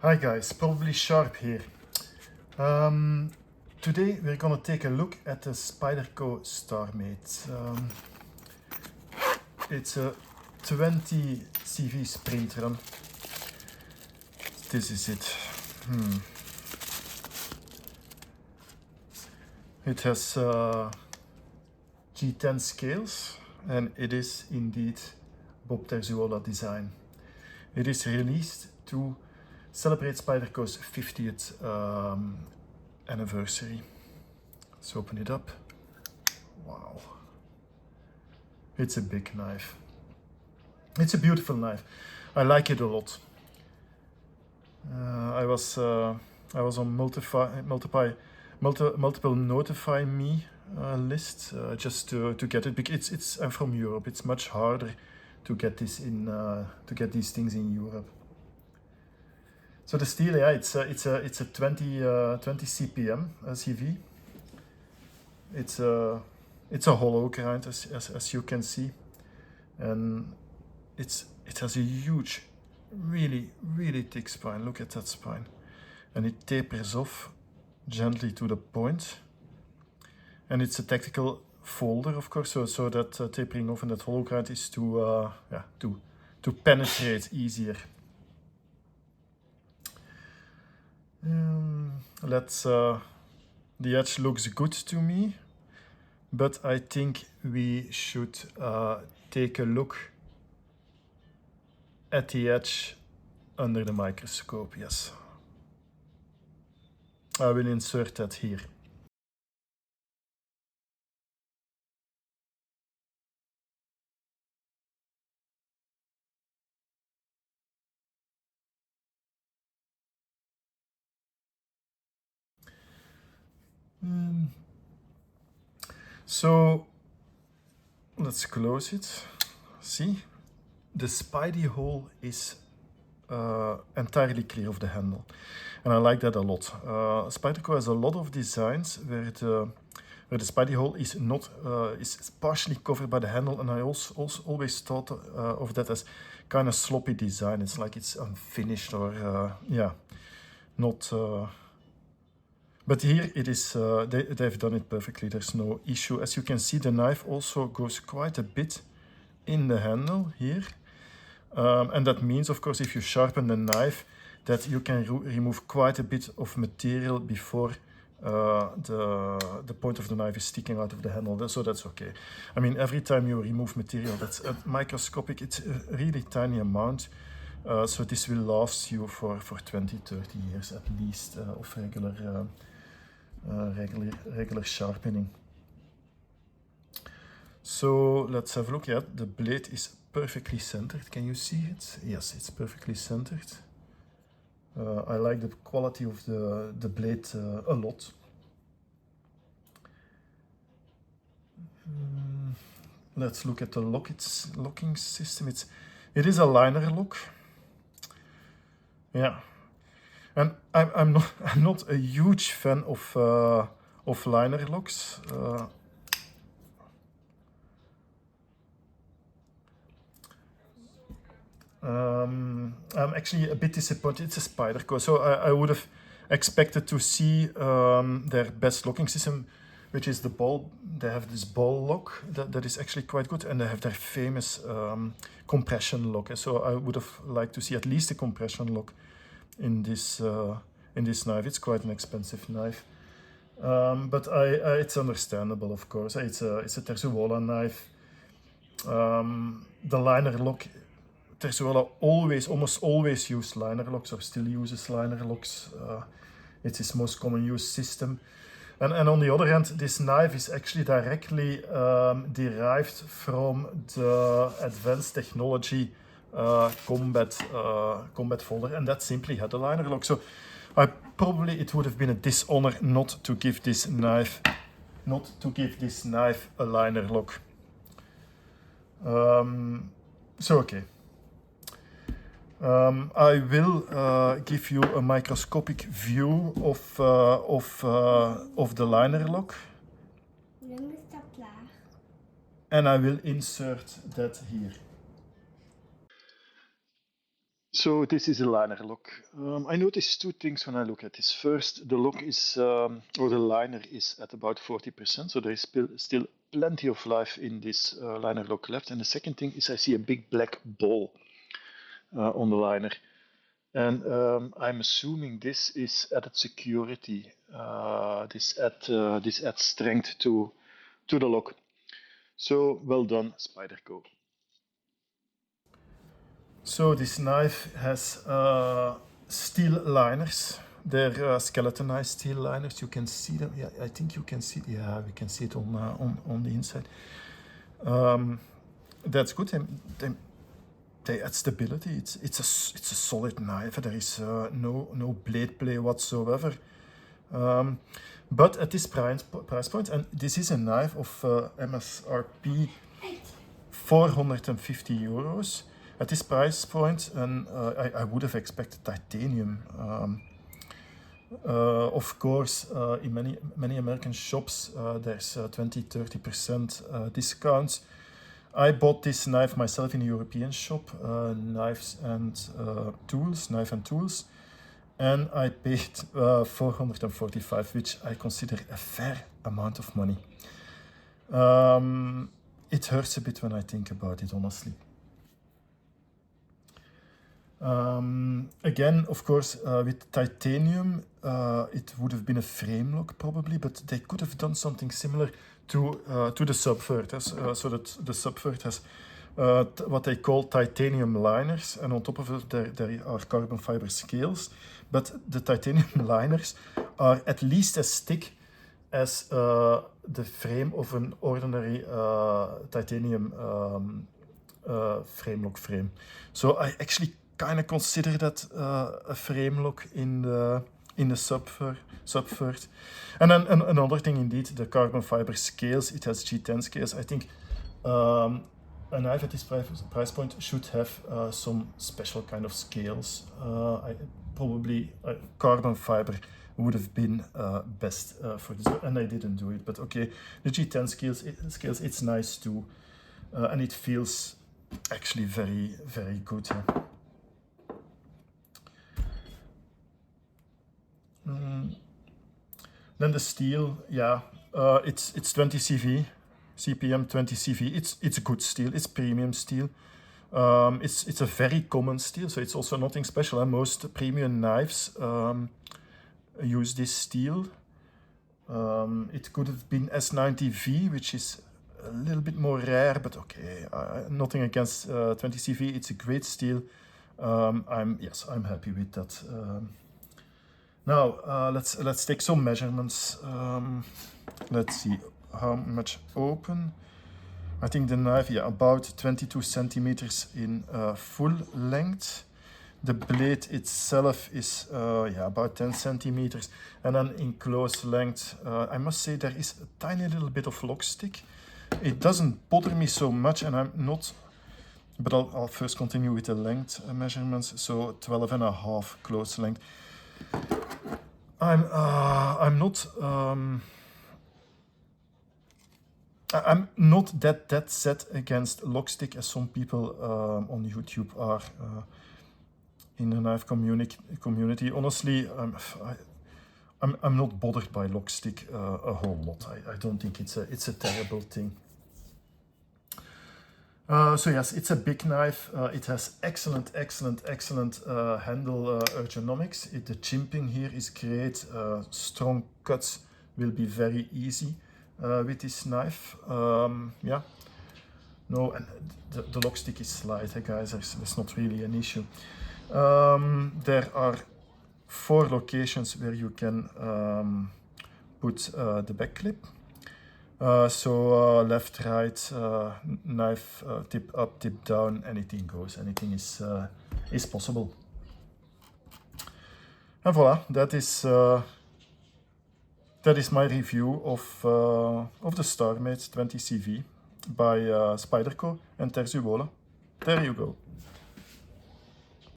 Hi guys, probably Sharp here. Today we're gonna take a look at the Spyderco Starmate. It's a 20CV sprint run. This is it. It has G10 scales and it is indeed Bob Terzuola design. It is released to celebrate Spyderco's 50th anniversary. Let's open it up. Wow. It's a big knife. It's a beautiful knife. I like it a lot. I was on multiple notify me list just to get it, because I'm from Europe. It's much harder to get this in to get these things in Europe. So the steel, yeah, it's a 20 CPM CV. It's a hollow grind, as you can see, and it has a huge, really thick spine. Look at that spine, and it tapers off gently to the point. And it's a tactical folder, of course, so that tapering off and that hollow grind is to penetrate easier. The edge looks good to me, but I think we should take a look at the edge under the microscope. Yes, I will insert that here. So let's close it. See, the Spydie hole is entirely clear of the handle, and I like that a lot. Spyderco has a lot of designs where the Spydie hole is not is partially covered by the handle, and I also always thought of that as kind of sloppy design. It's like it's unfinished or yeah, not. But here it is, they've done it perfectly, there's no issue. As you can see, the knife also goes quite a bit in the handle here. And that means, of course, if you sharpen the knife, that you can remove quite a bit of material before the point of the knife is sticking out of the handle, so that's okay. I mean, every time you remove material that's microscopic, it's a really tiny amount. So this will last you for 20-30 years at least of regular sharpening. So let's have a look at the blade. Is perfectly centered. Can you see it? Yes, it's perfectly centered. I like the quality of the blade a lot. Let's look at the locking system. It is a liner lock. Yeah. And I'm not a huge fan of liner locks. I'm actually a bit disappointed. It's a Spyderco, so I would have expected to see their best locking system, which is the ball. They have this ball lock that is actually quite good, and they have their famous compression lock. So I would have liked to see at least a compression lock in this knife. It's quite an expensive knife, but it's understandable, of course. It's a Terzuola knife. The liner lock, Terzuola almost always used liner locks, or still uses liner locks. It's his most common use system. And on the other hand, this knife is actually directly derived from the advanced technology combat folder, and that simply had a liner lock. So it would have been a dishonor not to give this knife a liner lock. So okay. I will give you a microscopic view of the liner lock. And I will insert that here. So this is a liner lock. I noticed two things when I look at this. First, the lock is, or the liner is at about 40%, so there is still plenty of life in this liner lock left. And the second thing is I see a big black ball on the liner. And I'm assuming this is added security. This adds strength to the lock. So well done, Spyderco. So this knife has steel liners. They're skeletonized steel liners. You can see them. Yeah, I think you can see. Yeah, we can see it on the inside. That's good. They add stability. It's a solid knife. There is no blade play whatsoever. But at this price point, and this is a knife of MSRP 450 euros. At this price point, and I would have expected titanium. Of course, in many American shops, there's 20-30% discounts. I bought this knife myself in a European shop, Knife and Tools, and I paid 445, which I consider a fair amount of money. It hurts a bit when I think about it, honestly. Again, of course, with titanium, it would have been a frame lock probably, but they could have done something similar to the Subvert, so that the Subvert has what they call titanium liners, and on top of it there are carbon fiber scales, but the titanium liners are at least as thick as the frame of an ordinary titanium frame lock frame. So I actually kind of consider that a frame lock in the Subvert. And then another thing, indeed, the carbon fiber scales. It has G10 scales. I think a knife at this price point should have some special kind of scales. Probably carbon fiber would have been best for this, and I didn't do it. But okay, the G10 scales, it's nice too, and it feels actually very, very good. Then the steel, yeah, it's 20 CV, CPM 20 CV. It's good steel. It's premium steel. It's a very common steel, so it's also nothing special. Most premium knives use this steel. It could have been S90V, which is a little bit more rare, but okay, nothing against 20 CV. It's a great steel. I'm happy with that. Now let's take some measurements. Let's see how much open. I think the knife, yeah, about 22 centimeters in full length. The blade itself is about 10 centimeters, and then in close length, I must say there is a tiny little bit of lock stick. It doesn't bother me so much, and I'm not. But I'll first continue with the length measurements. So 12.5 close length. I'm not that set against lock stick as some people on YouTube are in the knife community. Honestly, I'm not bothered by lock stick a whole lot. I don't think it's a terrible thing. So yes, it's a big knife. It has excellent handle ergonomics. The chimping here is great. Strong cuts will be very easy with this knife. Yeah. No, and the lock stick is slight, guys. There's not really an issue. There are 4 locations where you can put the back clip. So left, right, knife, tip up, tip down, anything goes. Anything is possible. And voila, that is my review of the Starmate 20CV by Spyderco and Terzuola. There you go.